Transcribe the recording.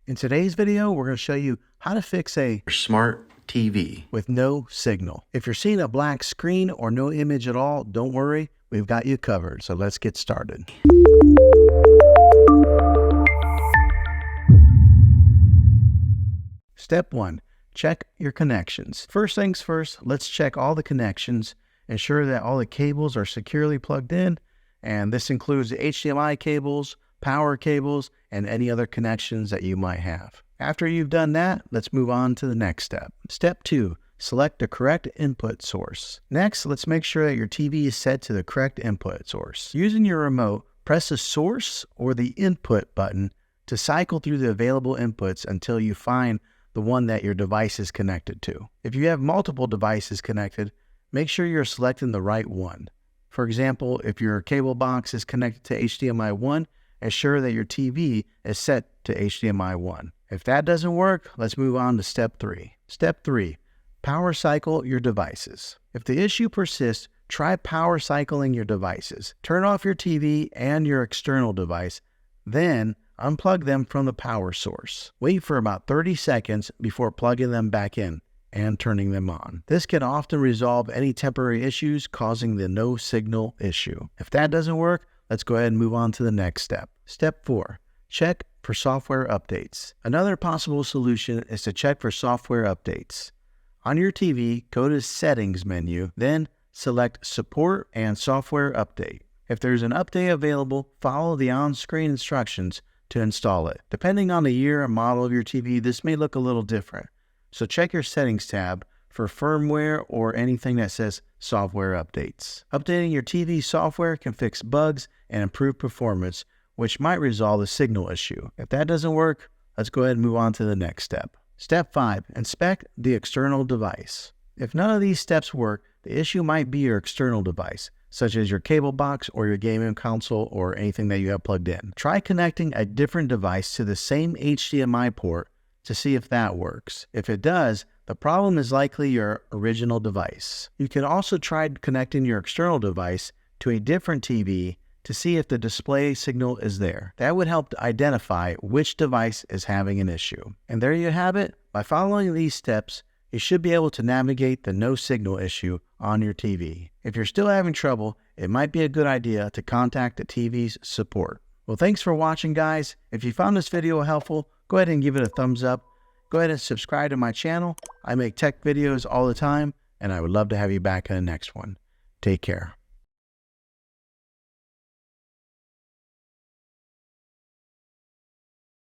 In today's video, we're going to show you how to fix a smart TV with no signal. If you're seeing a black screen or no image at all, don't worry, we've got you covered. So let's get started. Step 1, check your connections. First things first, let's check all the connections, ensure that all the cables are securely plugged in, and this includes the HDMI cables, power cables, and any other connections that you might have. After you've done that, let's move on to the next step. Step 2, select the correct input source. Next, let's make sure that your TV is set to the correct input source. Using your remote, press the source or the input button to cycle through the available inputs until you find the one that your device is connected to. If you have multiple devices connected, make sure you're selecting the right one. For example, if your cable box is connected to HDMI 1, ensure that your TV is set to HDMI 1. If that doesn't work, let's move on to step 3. Step 3, power cycle your devices. If the issue persists, try power cycling your devices. Turn off your TV and your external device, then unplug them from the power source. Wait for about 30 seconds before plugging them back in and turning them on. This can often resolve any temporary issues causing the no signal issue. If that doesn't work, let's go ahead and move on to the next step. Step 4, check for software updates. Another possible solution is to check for software updates. On your TV, go to Settings menu, then select Support and Software Update. If there's an update available, follow the on-screen instructions to install it. Depending on the year and model of your TV, this may look a little different. So check your Settings tab for firmware or anything that says Software Updates. Updating your TV software can fix bugs and improve performance, which might resolve the signal issue. If that doesn't work, let's go ahead and move on to the next step. Step 5, inspect the external device. If none of these steps work, the issue might be your external device, such as your cable box or your gaming console or anything that you have plugged in. Try connecting a different device to the same HDMI port to see if that works. If it does, the problem is likely your original device. You can also try connecting your external device to a different TV to see if the display signal is there. That would help to identify which device is having an issue. And there you have it. By following these steps, you should be able to navigate the no signal issue on your TV. If you're still having trouble, it might be a good idea to contact the TV's support. Well, thanks for watching, guys. If you found this video helpful, go ahead and give it a thumbs up. Go ahead and subscribe to my channel. I make tech videos all the time, and I would love to have you back in the next one. Take care.